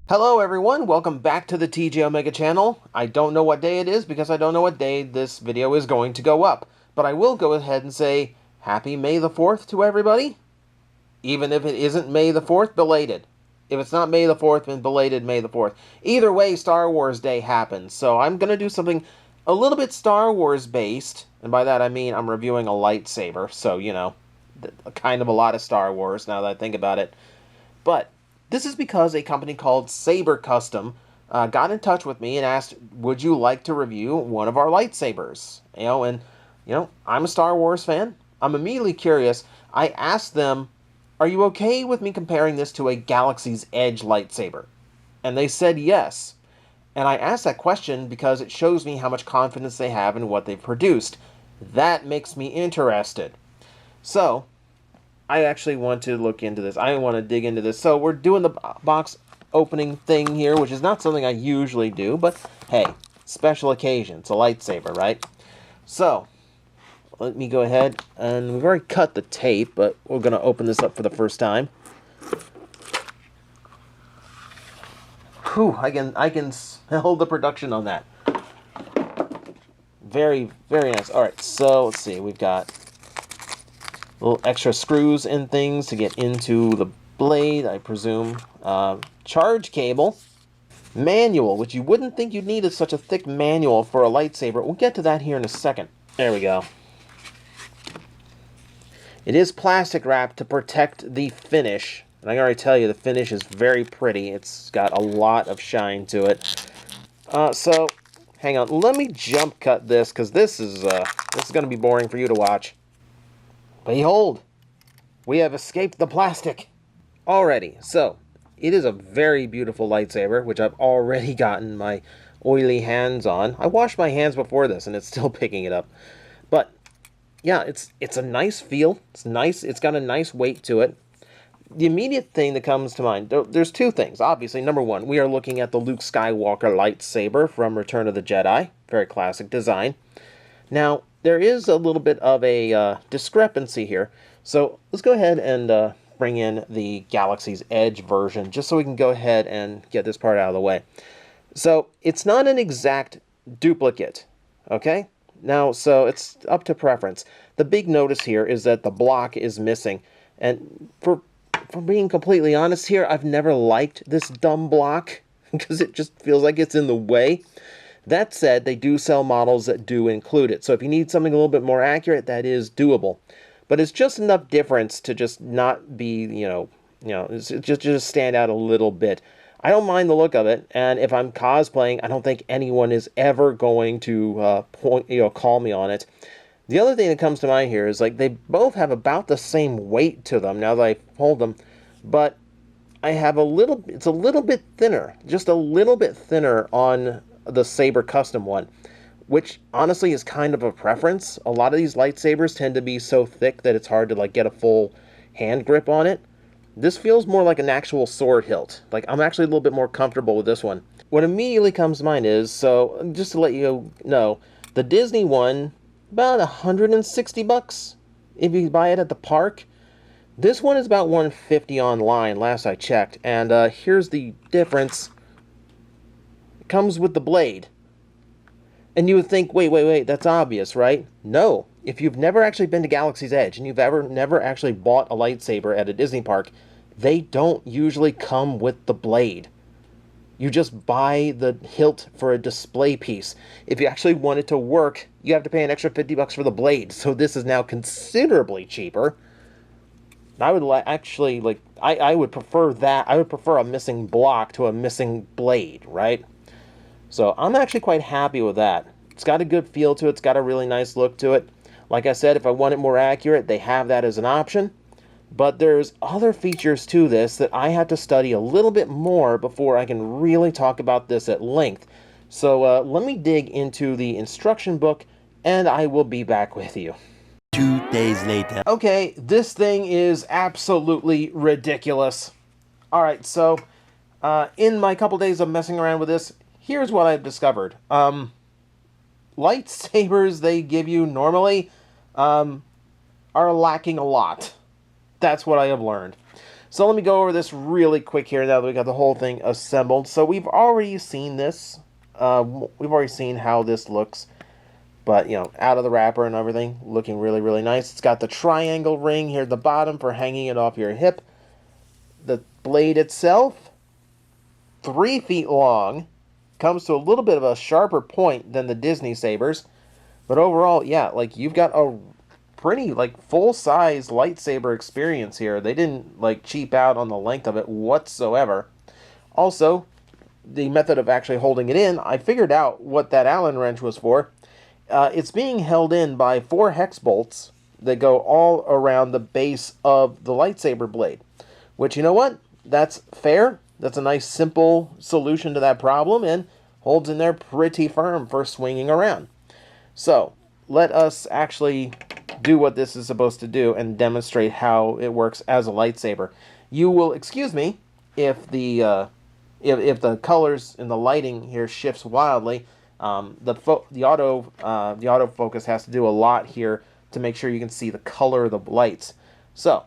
Hello everyone, welcome back to the TJOmega channel. I don't know what day it is because I don't know what day this video is going to go up. But I will go ahead and say Happy May the 4th to everybody. Even if it isn't May the 4th, belated. If it's not May the 4th, then belated May the 4th. Either way, Star Wars Day happens. So I'm going to do something a little bit Star Wars based. And by that I mean I'm reviewing a lightsaber. So, you know, kind of a lot of Star Wars now that I think about it. But this is because a company called SaberCustom got in touch with me and asked, would you like to review one of our lightsabers? I'm a Star Wars fan. I'm immediately curious. I asked them, are you okay with me comparing this to a Galaxy's Edge lightsaber? And they said yes. And I asked that question because it shows me how much confidence they have in what they've produced. That makes me interested. So, I actually want to look into this. I want to dig into this. So we're doing the box opening thing here, which is not something I usually do, but hey, special occasion. It's a lightsaber, right? So let me go ahead, and we've already cut the tape, but we're going to open this up for the first time. Whew, I can smell the production on that. Very, very nice. All right, so let's see. We've got little extra screws and things to get into the blade, I presume. Charge cable. Manual, which you wouldn't think you'd need such a thick manual for a lightsaber. We'll get to that here in a second. There we go. It is plastic wrapped to protect the finish. And I can already tell you the finish is very pretty. It's got a lot of shine to it. So, hang on. Let me jump cut this, because this is going to be boring for you to watch. Behold, we have escaped the plastic. Alrighty, so it is a very beautiful lightsaber, which I've already gotten my oily hands on. I washed my hands before this, and it's still picking it up. But yeah, it's a nice feel. It's nice. It's got a nice weight to it. The immediate thing that comes to mind, there's two things. Obviously, number one, we are looking at the Luke Skywalker Lightsaber from Return of the Jedi. Very classic design. Now, there is a little bit of a discrepancy here. So let's go ahead and bring in the Galaxy's Edge version, just so we can go ahead and get this part out of the way. So it's not an exact duplicate, okay? Now, so it's up to preference. The big notice here is that the block is missing. And for being completely honest here, I've never liked this dumb block because it just feels like it's in the way. That said, they do sell models that do include it. So if you need something a little bit more accurate, that is doable. But it's just enough difference to just not be, it's just stand out a little bit. I don't mind the look of it, and if I'm cosplaying, I don't think anyone is ever going to call me on it. The other thing that comes to mind here is like they both have about the same weight to them now that I hold them, but I have it's a little bit thinner, just a little bit thinner on the SaberCustom one, which honestly is kind of a preference. A lot of these lightsabers tend to be so thick that it's hard to like get a full hand grip on it. This feels more like an actual sword hilt. Like I'm actually a little bit more comfortable with this one. What immediately comes to mind is, so just to let you know, the Disney one, about 160 bucks if you buy it at the park. This one is about 150 online last I checked, and here's the difference. Comes with the blade. And you would think, wait, that's obvious, right? No. If you've never actually been to Galaxy's Edge and you've never actually bought a lightsaber at a Disney park, they don't usually come with the blade. You just buy the hilt for a display piece. If you actually want it to work, you have to pay an extra 50 bucks for the blade. So this is now considerably cheaper. I would I would prefer that. I would prefer a missing block to a missing blade, right? So I'm actually quite happy with that. It's got a good feel to it. It's got a really nice look to it. Like I said, if I want it more accurate, they have that as an option. But there's other features to this that I have to study a little bit more before I can really talk about this at length. So let me dig into the instruction book, and I will be back with you. 2 days later. Okay, this thing is absolutely ridiculous. Alright, so in my couple days of messing around with this, here's what I've discovered. Lightsabers they give you normally are lacking a lot. That's what I have learned. So let me go over this really quick here now that we got the whole thing assembled. So we've already seen this. We've already seen how this looks. But, you know, out of the wrapper and everything, looking really, really nice. It's got the triangle ring here at the bottom for hanging it off your hip. The blade itself, 3 feet long. Comes to a little bit of a sharper point than the Disney sabers. But overall, yeah, like, you've got a pretty, like, full-size lightsaber experience here. They didn't, like, cheap out on the length of it whatsoever. Also, the method of actually holding it in, I figured out what that Allen wrench was for. It's being held in by 4 hex bolts that go all around the base of the lightsaber blade. Which, you know what? That's fair. That's a nice, simple solution to that problem, and holds in there pretty firm for swinging around. So, let us actually do what this is supposed to do and demonstrate how it works as a lightsaber. You will excuse me if the colors and the lighting here shifts wildly. The autofocus has to do a lot here to make sure you can see the color of the lights. So,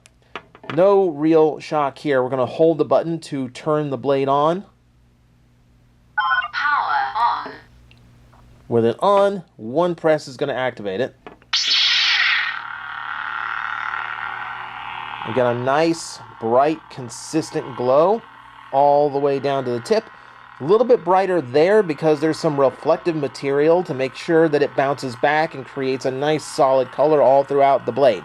no real shock here. We're going to hold the button to turn the blade on. Power on. With it on, 1 press is going to activate it. You get a nice, bright, consistent glow all the way down to the tip. A little bit brighter there because there's some reflective material to make sure that it bounces back and creates a nice solid color all throughout the blade.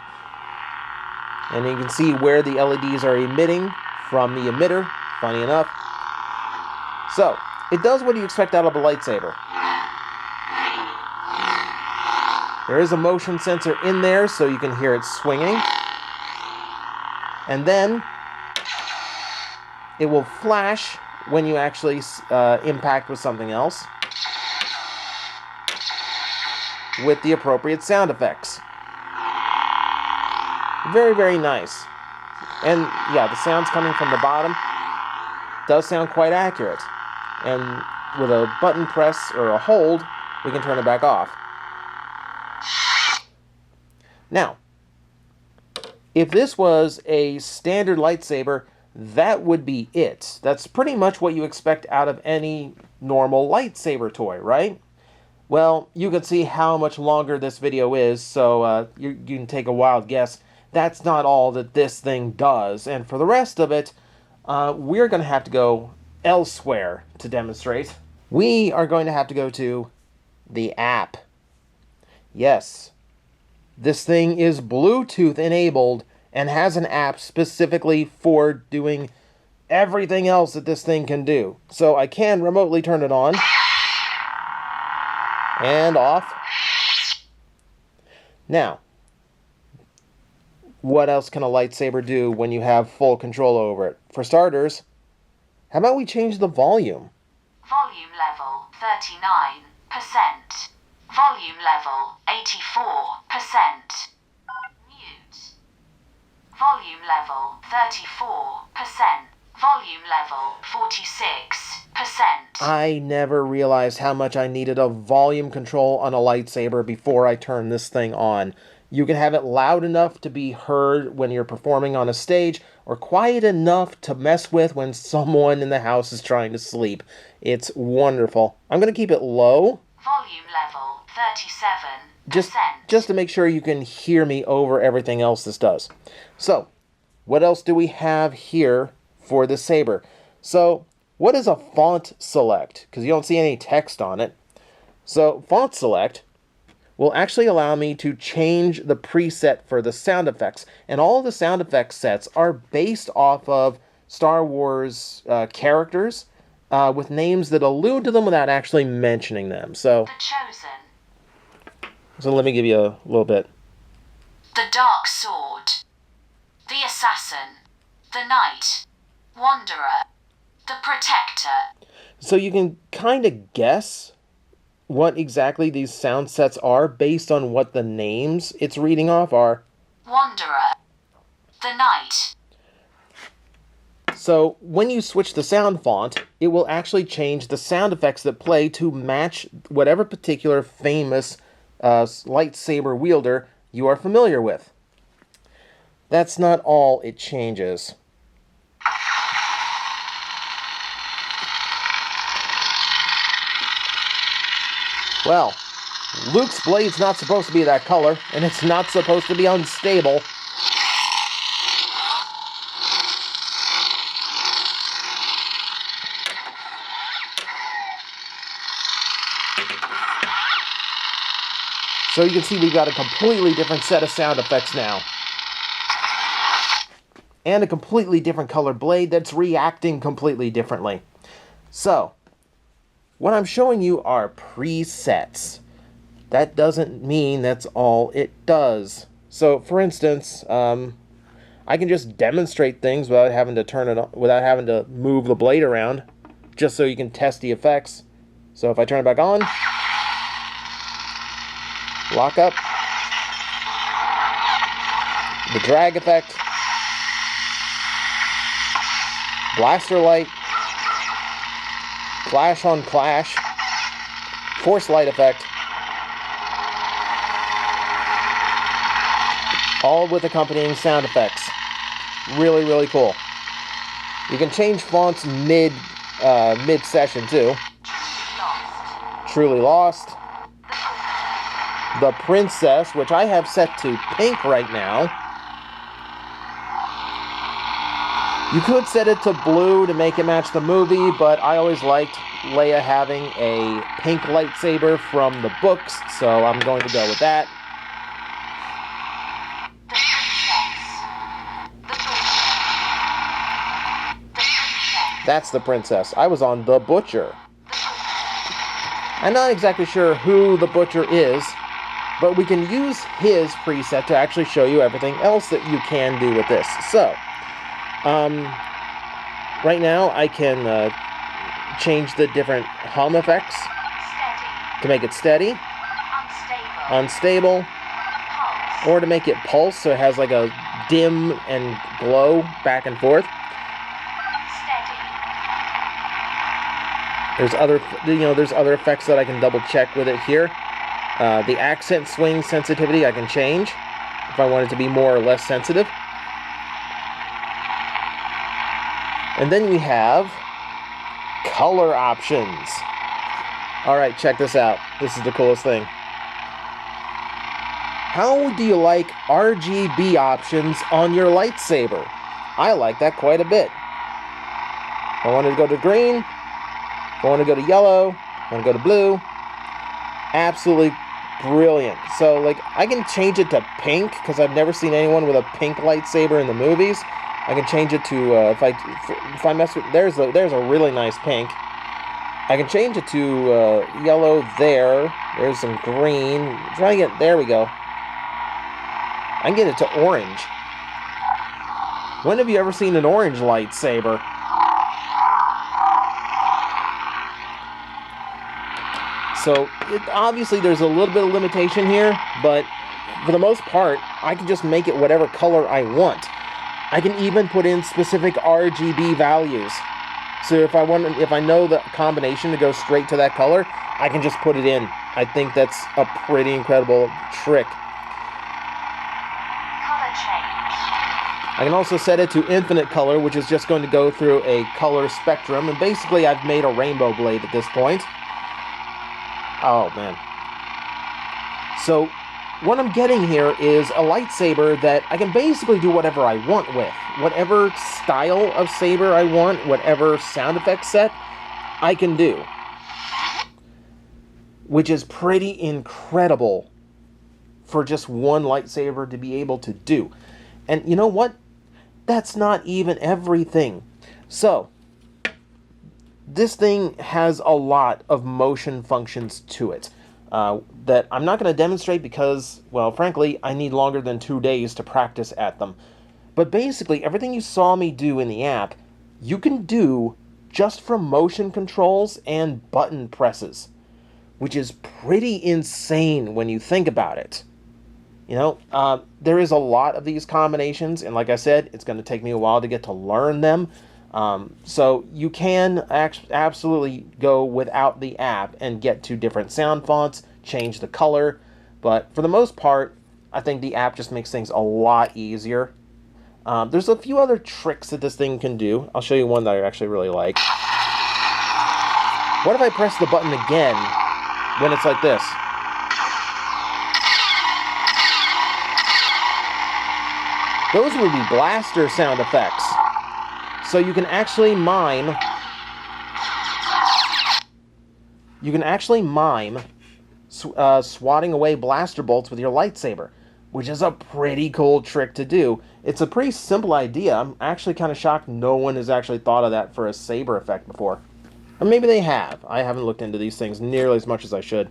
And you can see where the LEDs are emitting from the emitter, funny enough. So, it does what you expect out of a lightsaber. There is a motion sensor in there so you can hear it swinging. And then it will flash when you actually impact with something else with the appropriate sound effects. Very, very nice. And yeah, the sounds coming from the bottom does sound quite accurate. And with a button press or a hold, we can turn it back off. Now, if this was a standard lightsaber, that would be it. That's pretty much what you expect out of any normal lightsaber toy, right? Well, you can see how much longer this video is, so you can take a wild guess. That's not all that this thing does. And for the rest of it, we're going to have to go elsewhere to demonstrate. We are going to have to go to the app. Yes, this thing is Bluetooth enabled and has an app specifically for doing everything else that this thing can do. So I can remotely turn it on and off. Now, what else can a lightsaber do when you have full control over it? For starters, how about we change the volume? Volume level 39%. Volume level 84%. Mute. Volume level 34%. Volume level 46%. I never realized how much I needed a volume control on a lightsaber before I turned this thing on. You can have it loud enough to be heard when you're performing on a stage, or quiet enough to mess with when someone in the house is trying to sleep. It's wonderful. I'm going to keep it low. Volume level 37%. Just to make sure you can hear me over everything else this does. So, what else do we have here for the saber? So, what is a font select? Because you don't see any text on it. So, font select will actually allow me to change the preset for the sound effects. And all the sound effects sets are based off of Star Wars characters with names that allude to them without actually mentioning them. So, The Chosen. So let me give you a little bit. The Dark Sword. The Assassin. The Knight. Wanderer. The Protector. So you can kind of guess what exactly these sound sets are based on what the names it's reading off are. Wanderer. The Knight. So when you switch the sound font, it will actually change the sound effects that play to match whatever particular famous lightsaber wielder you are familiar with. That's not all it changes. Well, Luke's blade's not supposed to be that color, and it's not supposed to be unstable. So you can see we've got a completely different set of sound effects now. And a completely different colored blade that's reacting completely differently. So, what I'm showing you are presets. That doesn't mean that's all it does. So, for instance, I can just demonstrate things without having to turn it on, without having to move the blade around, just so you can test the effects. So if I turn it back on, lock up, the drag effect, blaster light, clash on clash, force light effect, all with accompanying sound effects. Really, really cool. You can change fonts mid-session too. Truly Lost. The Princess, which I have set to pink right now. You could set it to blue to make it match the movie, but I always liked Leia having a pink lightsaber from the books, so I'm going to go with that. That's the Princess. I was on the Butcher. I'm not exactly sure who the Butcher is, but we can use his preset to actually show you everything else that you can do with this. So, right now I can change the different hum effects to make it steady, unstable, or to make it pulse so it has like a dim and glow back and forth. There's other effects that I can double check with it here. The accent swing sensitivity I can change if I want it to be more or less sensitive. And then we have color options. Alright, check this out. This is the coolest thing. How do you like RGB options on your lightsaber? I like that quite a bit. If I wanted to go to green, if I want to go to yellow, if I want to go to blue, absolutely brilliant. So, like, I can change it to pink, because I've never seen anyone with a pink lightsaber in the movies. I can change it to, if I mess with, there's a really nice pink. I can change it to yellow there. There's some green. Try to get, there we go. I can get it to orange. When have you ever seen an orange lightsaber? So, obviously there's a little bit of limitation here, but for the most part, I can just make it whatever color I want. I can even put in specific RGB values. So if I know the combination to go straight to that color, I can just put it in. I think that's a pretty incredible trick. Color change. I can also set it to infinite color, which is just going to go through a color spectrum, and basically I've made a rainbow blade at this point. Oh, man. So, what I'm getting here is a lightsaber that I can basically do whatever I want with. Whatever style of saber I want, whatever sound effect set, I can do. Which is pretty incredible for just one lightsaber to be able to do. And you know what? That's not even everything. So, this thing has a lot of motion functions to it that I'm not going to demonstrate because, well, frankly, I need longer than 2 days to practice at them. But basically, everything you saw me do in the app, you can do just from motion controls and button presses, which is pretty insane when you think about it. You know, there is a lot of these combinations, and like I said, it's going to take me a while to get to learn them. So you can absolutely go without the app and get to different sound fonts, change the color, but for the most part, I think the app just makes things a lot easier. There's a few other tricks that this thing can do. I'll show you one that I actually really like. What if I press the button again? when it's like this. Those would be blaster sound effects. So you can actually mime. You can actually mime swatting away blaster bolts with your lightsaber, which is a pretty cool trick to do. It's a pretty simple idea. I'm actually kind of shocked no one has actually thought of that for a saber effect before. Or maybe they have. I haven't looked into these things nearly as much as I should.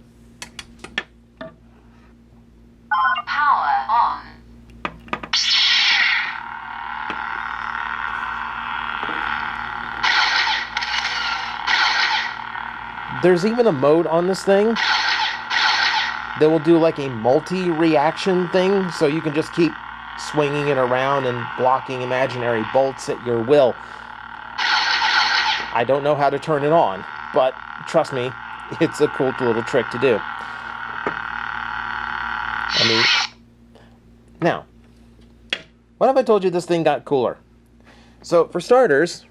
Power on. There's even a mode on this thing that will do like a multi-reaction thing, so you can just keep swinging it around and blocking imaginary bolts at your will. I don't know how to turn it on, but trust me, it's a cool little trick to do. Now, what if I told you this thing got cooler? So, for starters,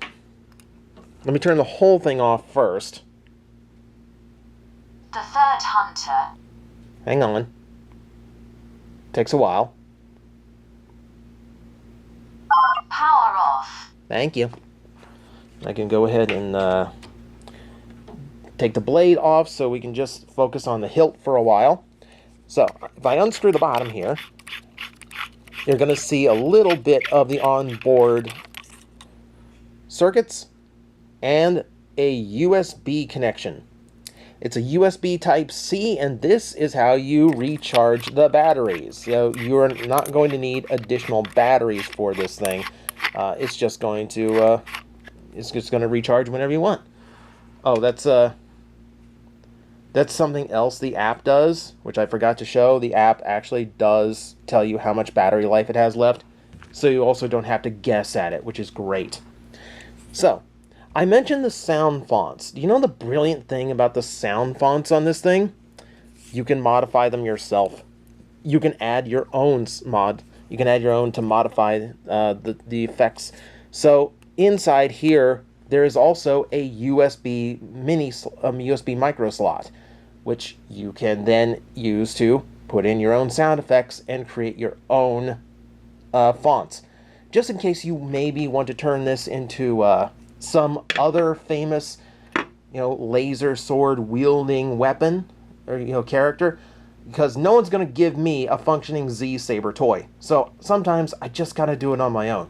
let me turn the whole thing off first. The third hunter. Hang on. Takes a while. Power off. Thank you. I can go ahead and take the blade off so we can just focus on the hilt for a while. So, if I unscrew the bottom here, you're going to see a little bit of the onboard circuits and a USB connection. It's a USB Type-C, and this is how you recharge the batteries. So you're not going to need additional batteries for this thing. It's just going to recharge whenever you want. Oh, that's something else the app does, which I forgot to show. The app actually does tell you how much battery life it has left, so you also don't have to guess at it, which is great. So, I mentioned the sound fonts. Do you know the brilliant thing about the sound fonts on this thing? You can modify them yourself. You can add your own mod. You can add your own to modify the effects. So inside here, there is also a USB USB micro slot, which you can then use to put in your own sound effects and create your own fonts. Just in case you maybe want to turn this into some other famous, laser sword wielding weapon or character, because no one's going to give me a functioning Z-Saber toy. So sometimes I just got to do it on my own.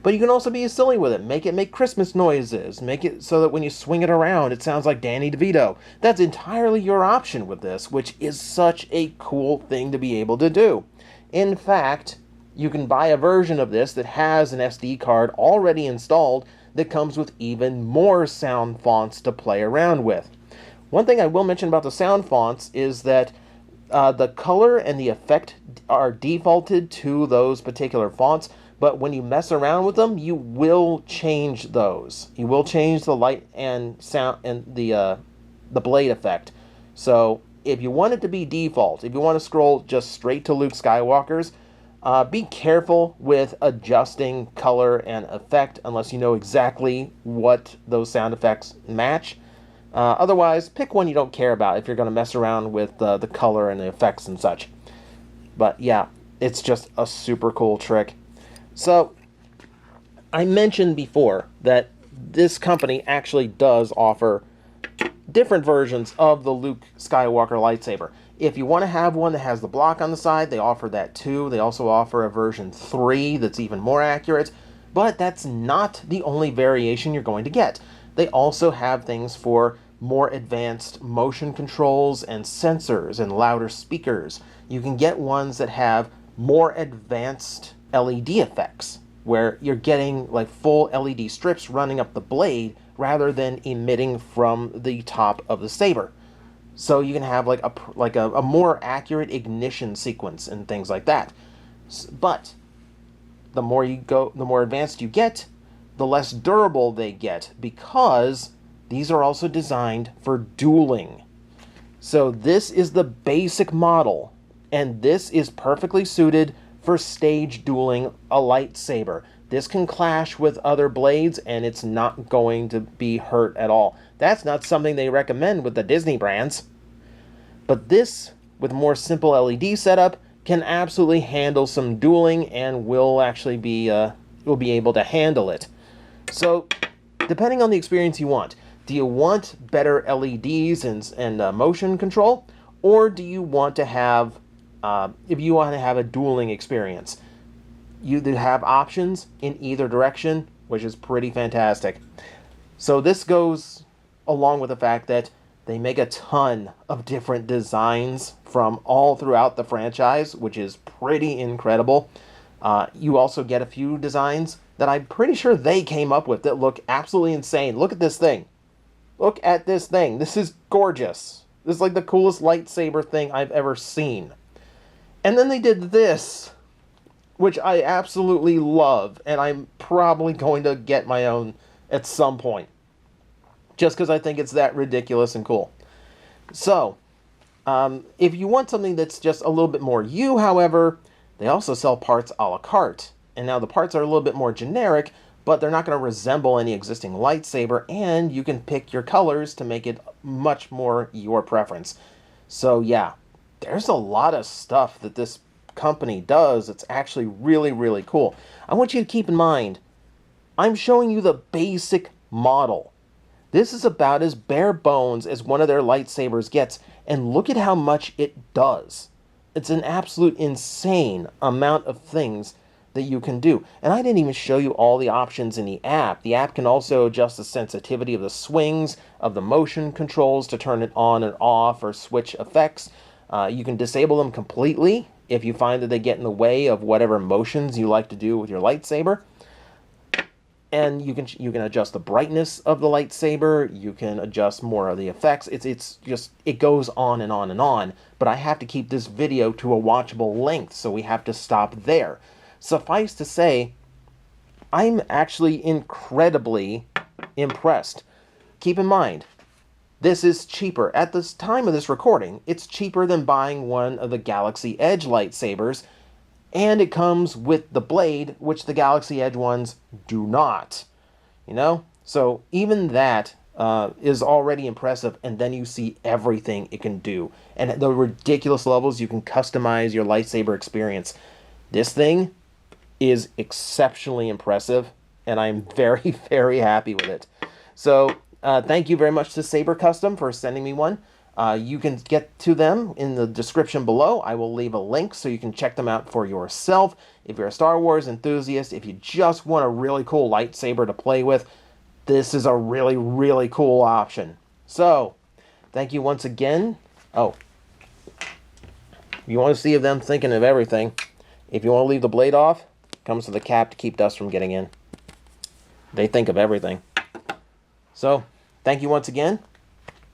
But you can also be silly with it. Make it make Christmas noises. Make it so that when you swing it around, it sounds like Danny DeVito. That's entirely your option with this, which is such a cool thing to be able to do. In fact, you can buy a version of this that has an SD card already installed that comes with even more sound fonts to play around with. One thing I will mention about the sound fonts is that the color and the effect are defaulted to those particular fonts, but when you mess around with them, you will change those. You will change the light and sound and the blade effect. So if you want it to be default, if you want to scroll just straight to Luke Skywalker's, be careful with adjusting color and effect unless you know exactly what those sound effects match. Otherwise, pick one you don't care about if you're going to mess around with the color and the effects and such. But yeah, it's just a super cool trick. So, I mentioned before that this company actually does offer different versions of the Luke Skywalker lightsaber. If you want to have one that has the block on the side, they offer that too. They also offer a version 3 that's even more accurate, but that's not the only variation you're going to get. They also have things for more advanced motion controls and sensors and louder speakers. You can get ones that have more advanced LED effects, where you're getting like full LED strips running up the blade rather than emitting from the top of the saber. So you can have like a more accurate ignition sequence and things like that. But the more you go, the more advanced you get, the less durable they get, because these are also designed for dueling. So this is the basic model, and this is perfectly suited for stage dueling a lightsaber. This can clash with other blades, and it's not going to be hurt at all. That's not something they recommend with the Disney brands. But this, with a more simple LED setup, can absolutely handle some dueling and will actually be able to handle it. So, depending on the experience you want, do you want better LEDs and motion control, or do you want to have, if you want to have a dueling experience? You have options in either direction, which is pretty fantastic. So this goes along with the fact that they make a ton of different designs from all throughout the franchise, which is pretty incredible. You also get a few designs that I'm pretty sure they came up with that look absolutely insane. Look at this thing. Look at this thing. This is gorgeous. This is like the coolest lightsaber thing I've ever seen. And then they did this, which I absolutely love, and I'm probably going to get my own at some point, just because I think it's that ridiculous and cool. So, if you want something that's just a little bit more you, however, they also sell parts a la carte. And now the parts are a little bit more generic, but they're not going to resemble any existing lightsaber, and you can pick your colors to make it much more your preference. So yeah, there's a lot of stuff that this company does that's actually really, really cool. I want you to keep in mind, I'm showing you the basic model. This is about as bare bones as one of their lightsabers gets, and look at how much it does. It's an absolute insane amount of things that you can do. And I didn't even show you all the options in the app. The app can also adjust the sensitivity of the swings, of the motion controls to turn it on and off or switch effects. You can disable them completely if you find that they get in the way of whatever motions you like to do with your lightsaber. And you can adjust the brightness of the lightsaber. You can adjust more of the effects. It goes on and on and on. But I have to keep this video to a watchable length, so we have to stop there. Suffice to say, I'm actually incredibly impressed. Keep in mind, this is cheaper. At this time of this recording, it's cheaper than buying one of the Galaxy Edge lightsabers, and it comes with the blade, which the Galaxy Edge ones do not. You know? So even that is already impressive, and then you see everything it can do. And at the ridiculous levels, you can customize your lightsaber experience. This thing is exceptionally impressive, and I'm very, very happy with it. So thank you very much to SaberCustom for sending me one. You can get to them in the description below. I will leave a link so you can check them out for yourself. If you're a Star Wars enthusiast, if you just want a really cool lightsaber to play with, this is a really, really cool option. So, thank you once again. Oh, if you want to see them thinking of everything, if you want to leave the blade off, it comes with a cap to keep dust from getting in. They think of everything. So, thank you once again.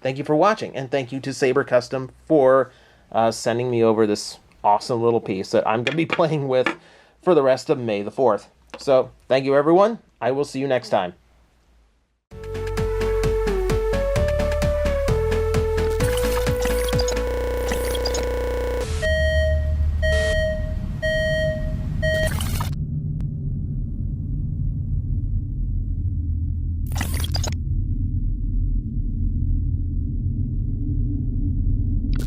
Thank you for watching, and thank you to SaberCustom for sending me over this awesome little piece that I'm going to be playing with for the rest of May the 4th. So, thank you everyone. I will see you next time.